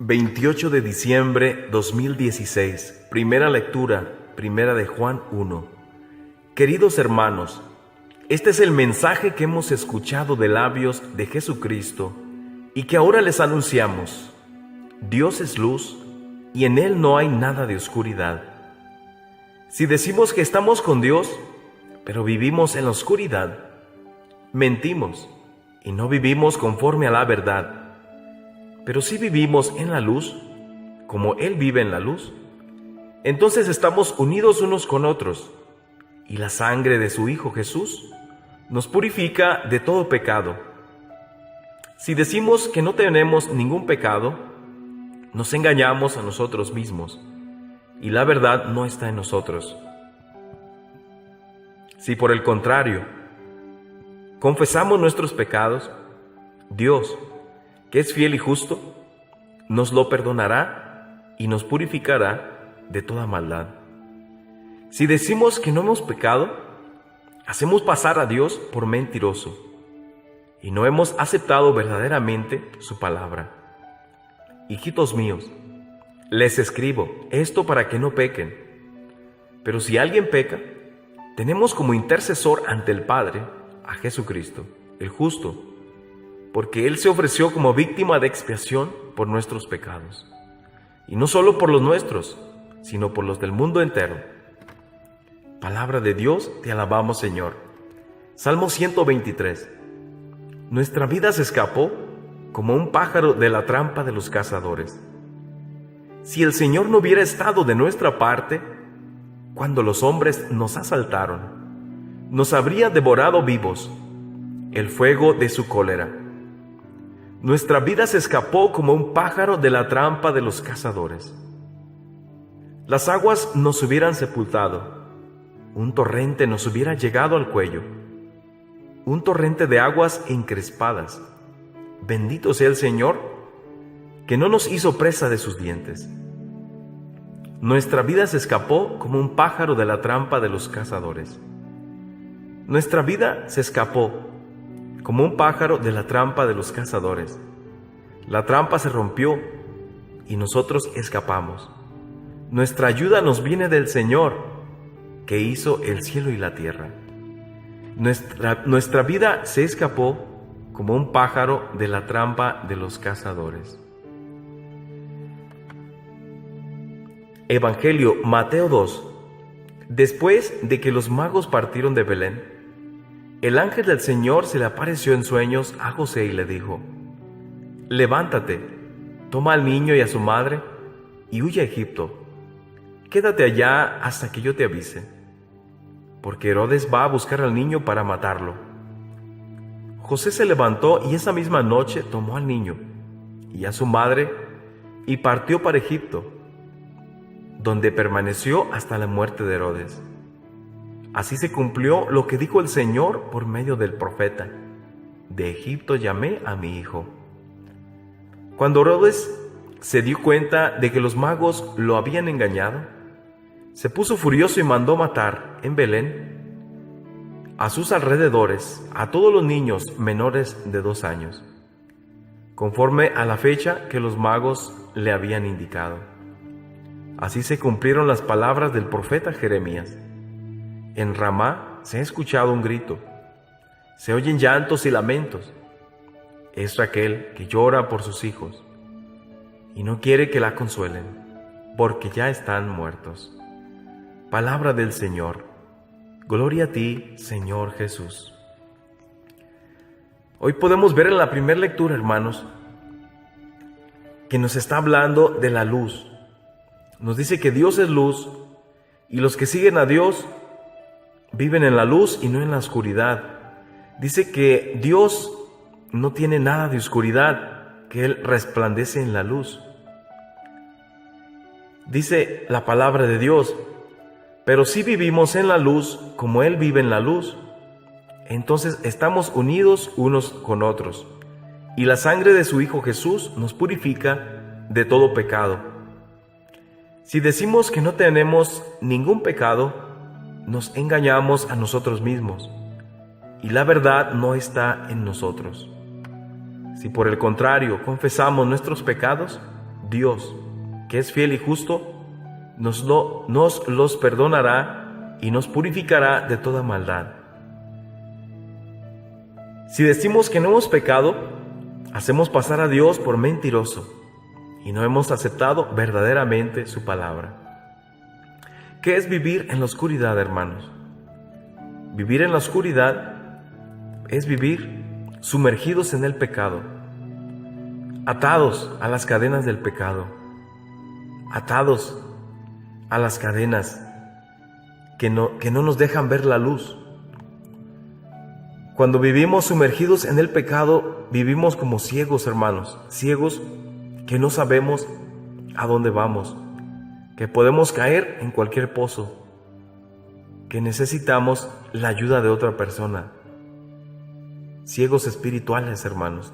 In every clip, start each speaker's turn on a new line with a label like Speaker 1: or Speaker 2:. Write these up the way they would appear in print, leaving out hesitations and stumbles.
Speaker 1: 28 de diciembre 2016. Primera lectura, primera de Juan 1. Queridos hermanos, este es el mensaje que hemos escuchado de labios de Jesucristo y que ahora les anunciamos. Dios es luz y en Él no hay nada de oscuridad. Si decimos que estamos con Dios, pero vivimos en la oscuridad, mentimos y no vivimos conforme a la verdad. Pero si vivimos en la luz, como Él vive en la luz, entonces estamos unidos unos con otros, y la sangre de su Hijo Jesús nos purifica de todo pecado. Si decimos que no tenemos ningún pecado, nos engañamos a nosotros mismos, y la verdad no está en nosotros. Si por el contrario, confesamos nuestros pecados, Dios, que es fiel y justo, nos lo perdonará y nos purificará de toda maldad. Si decimos que no hemos pecado, hacemos pasar a Dios por mentiroso y no hemos aceptado verdaderamente su palabra. Hijitos míos, les escribo esto para que no pequen. Pero si alguien peca, tenemos como intercesor ante el Padre a Jesucristo, el justo, porque Él se ofreció como víctima de expiación por nuestros pecados, y no solo por los nuestros, sino por los del mundo entero. Palabra de Dios, te alabamos, Señor. Salmo 123. Nuestra vida se escapó como un pájaro de la trampa de los cazadores. Si el Señor no hubiera estado de nuestra parte, cuando los hombres nos asaltaron, nos habría devorado vivos el fuego de su cólera. Nuestra vida se escapó como un pájaro de la trampa de los cazadores. Las aguas nos hubieran sepultado, un torrente nos hubiera llegado al cuello, un torrente de aguas encrespadas. Bendito sea el Señor, que no nos hizo presa de sus dientes. Nuestra vida se escapó como un pájaro de la trampa de los cazadores. Nuestra vida se escapó como un pájaro de la trampa de los cazadores. La trampa se rompió y nosotros escapamos. Nuestra ayuda nos viene del Señor, que hizo el cielo y la tierra. Nuestra vida se escapó como un pájaro de la trampa de los cazadores. Evangelio Mateo 2. Después de que los magos partieron de Belén, el ángel del Señor se le apareció en sueños a José y le dijo: levántate, toma al niño y a su madre y huye a Egipto. Quédate allá hasta que yo te avise, porque Herodes va a buscar al niño para matarlo. José se levantó y esa misma noche tomó al niño y a su madre y partió para Egipto, donde permaneció hasta la muerte de Herodes. Así se cumplió lo que dijo el Señor por medio del profeta: de Egipto llamé a mi hijo. Cuando Herodes se dio cuenta de que los magos lo habían engañado, se puso furioso y mandó matar en Belén, a sus alrededores, a todos los niños menores de 2 años, conforme a la fecha que los magos le habían indicado. Así se cumplieron las palabras del profeta Jeremías. En Ramá se ha escuchado un grito, se oyen llantos y lamentos. Es Raquel que llora por sus hijos y no quiere que la consuelen, porque ya están muertos. Palabra del Señor. Gloria a ti, Señor Jesús. Hoy podemos ver en la primera lectura, hermanos, que nos está hablando de la luz. Nos dice que Dios es luz y los que siguen a Dios viven en la luz y no en la oscuridad. Dice que Dios no tiene nada de oscuridad, que Él resplandece en la luz. Dice la palabra de Dios: pero si vivimos en la luz como Él vive en la luz, entonces estamos unidos unos con otros, y la sangre de su Hijo Jesús nos purifica de todo pecado. Si decimos que no tenemos ningún pecado, nos engañamos a nosotros mismos, y la verdad no está en nosotros. Si por el contrario confesamos nuestros pecados, Dios, que es fiel y justo, nos los perdonará y nos purificará de toda maldad. Si decimos que no hemos pecado, hacemos pasar a Dios por mentiroso y no hemos aceptado verdaderamente su palabra. ¿Qué es vivir en la oscuridad, hermanos? Vivir en la oscuridad es vivir sumergidos en el pecado, atados a las cadenas del pecado, atados a las cadenas que no nos dejan ver la luz. Cuando vivimos sumergidos en el pecado, vivimos como ciegos, hermanos, ciegos que no sabemos a dónde vamos, que podemos caer en cualquier pozo, que necesitamos la ayuda de otra persona. Ciegos espirituales, hermanos.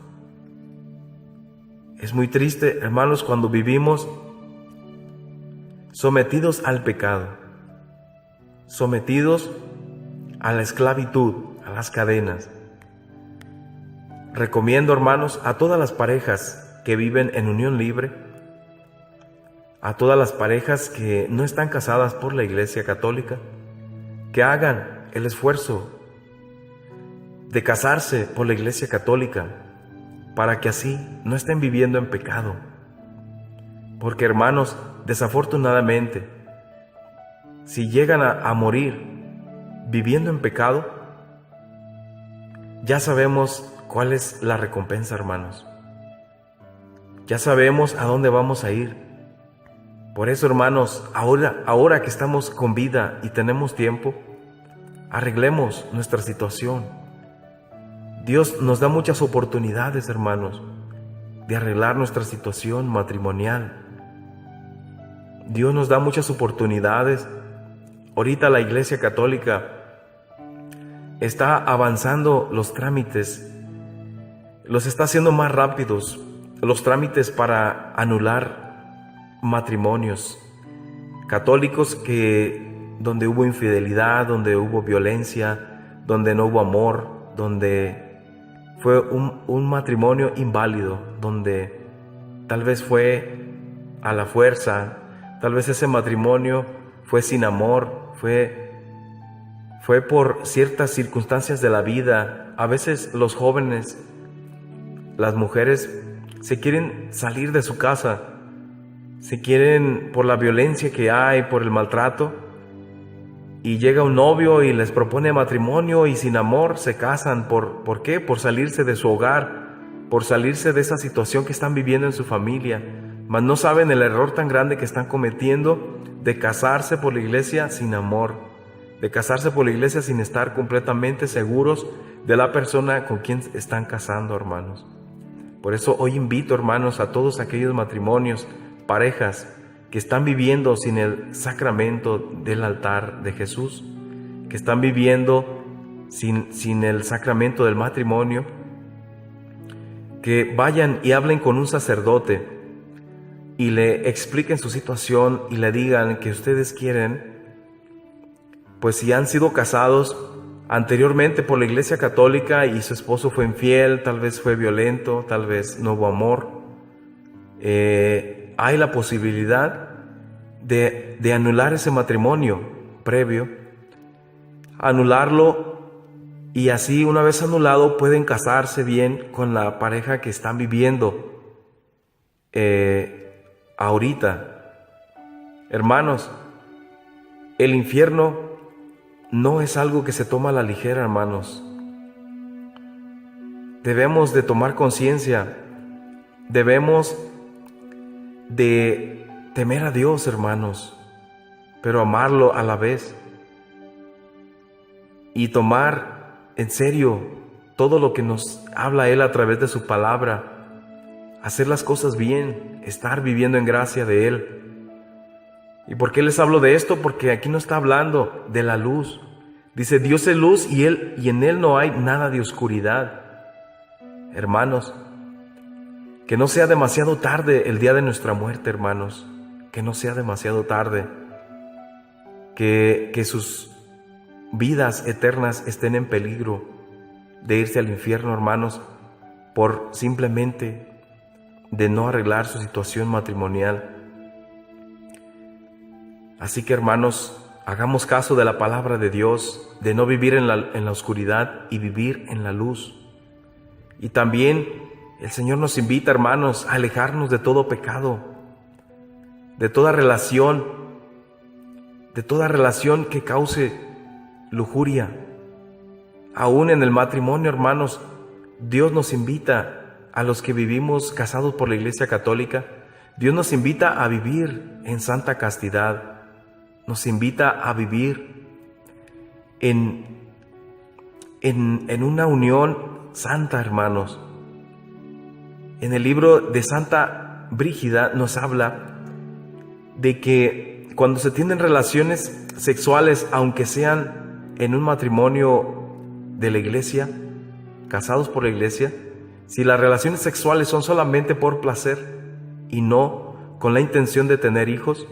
Speaker 1: Es muy triste, hermanos, cuando vivimos sometidos al pecado, sometidos a la esclavitud, a las cadenas. Recomiendo, hermanos, a todas las parejas que viven en unión libre, a todas las parejas que no están casadas por la Iglesia Católica, que hagan el esfuerzo de casarse por la Iglesia Católica, para que así no estén viviendo en pecado. Porque, hermanos, desafortunadamente, si llegan a morir viviendo en pecado, ya sabemos cuál es la recompensa, hermanos. Ya sabemos a dónde vamos a ir. Por eso, hermanos, ahora que estamos con vida y tenemos tiempo, arreglemos nuestra situación. Dios nos da muchas oportunidades, hermanos, de arreglar nuestra situación matrimonial. Dios nos da muchas oportunidades. Ahorita la Iglesia Católica está avanzando los trámites, los está haciendo más rápidos, los trámites para anular matrimonios católicos donde hubo infidelidad, donde hubo violencia, donde no hubo amor, donde fue un matrimonio inválido, donde tal vez fue a la fuerza, tal vez ese matrimonio fue sin amor, fue por ciertas circunstancias de la vida. A veces los jóvenes, las mujeres, se quieren salir de su casa, se quieren, por la violencia que hay, por el maltrato, y llega un novio y les propone matrimonio y sin amor se casan. ¿Por qué? Por salirse de su hogar, por salirse de esa situación que están viviendo en su familia. Mas no saben el error tan grande que están cometiendo de casarse por la iglesia sin amor, de casarse por la iglesia sin estar completamente seguros de la persona con quien están casando, hermanos. Por eso hoy invito, hermanos, a todos aquellos matrimonios, parejas que están viviendo sin el sacramento del altar de Jesús, que están viviendo sin el sacramento del matrimonio, que vayan y hablen con un sacerdote y le expliquen su situación y le digan que ustedes quieren, pues si han sido casados anteriormente por la Iglesia Católica y su esposo fue infiel, tal vez fue violento, tal vez no hubo amor, hay la posibilidad de anular ese matrimonio previo, anularlo, y así una vez anulado pueden casarse bien con la pareja que están viviendo ahorita. Hermanos, el infierno no es algo que se toma a la ligera, hermanos. Debemos de tomar conciencia, debemos de temer a Dios, hermanos, pero amarlo a la vez y tomar en serio todo lo que nos habla Él a través de su palabra, hacer las cosas bien, estar viviendo en gracia de Él. ¿Y por qué les hablo de esto? Porque aquí no está hablando de la luz. Dice, Dios es luz y en Él no hay nada de oscuridad. Hermanos, que no sea demasiado tarde el día de nuestra muerte, hermanos. Que no sea demasiado tarde. Que sus vidas eternas estén en peligro de irse al infierno, hermanos, por simplemente de no arreglar su situación matrimonial. Así que, hermanos, hagamos caso de la palabra de Dios, de no vivir en la oscuridad y vivir en la luz. Y también el Señor nos invita, hermanos, a alejarnos de todo pecado, de toda relación que cause lujuria. Aún en el matrimonio, hermanos, Dios nos invita a los que vivimos casados por la Iglesia Católica. Dios nos invita a vivir en santa castidad. Nos invita a vivir en una unión santa, hermanos. En el libro de Santa Brígida nos habla de que cuando se tienen relaciones sexuales, aunque sean en un matrimonio de la iglesia, casados por la iglesia, si las relaciones sexuales son solamente por placer y no con la intención de tener hijos,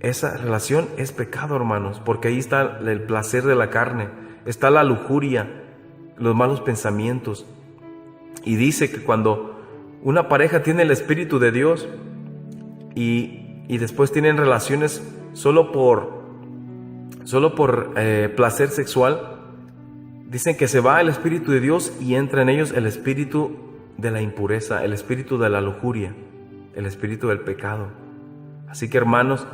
Speaker 1: esa relación es pecado, hermanos, porque ahí está el placer de la carne, está la lujuria, los malos pensamientos. Y dice que cuando una pareja tiene el Espíritu de Dios y después tienen relaciones solo por placer sexual, dicen que se va el Espíritu de Dios y entra en ellos el espíritu de la impureza, el espíritu de la lujuria, el espíritu del pecado. Así que, hermanos,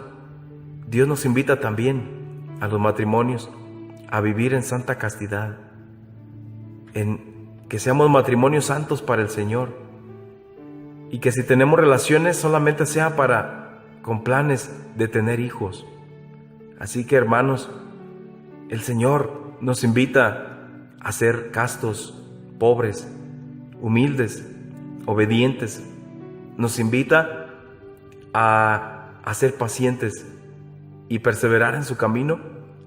Speaker 1: Dios nos invita también a los matrimonios a vivir en santa castidad, en que seamos matrimonios santos para el Señor, y que si tenemos relaciones solamente sea con planes de tener hijos. Así que, hermanos, el Señor nos invita a ser castos, pobres, humildes, obedientes. Nos invita a ser pacientes y perseverar en su camino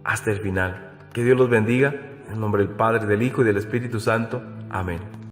Speaker 1: hasta el final. Que Dios los bendiga, en nombre del Padre, del Hijo y del Espíritu Santo. Amén.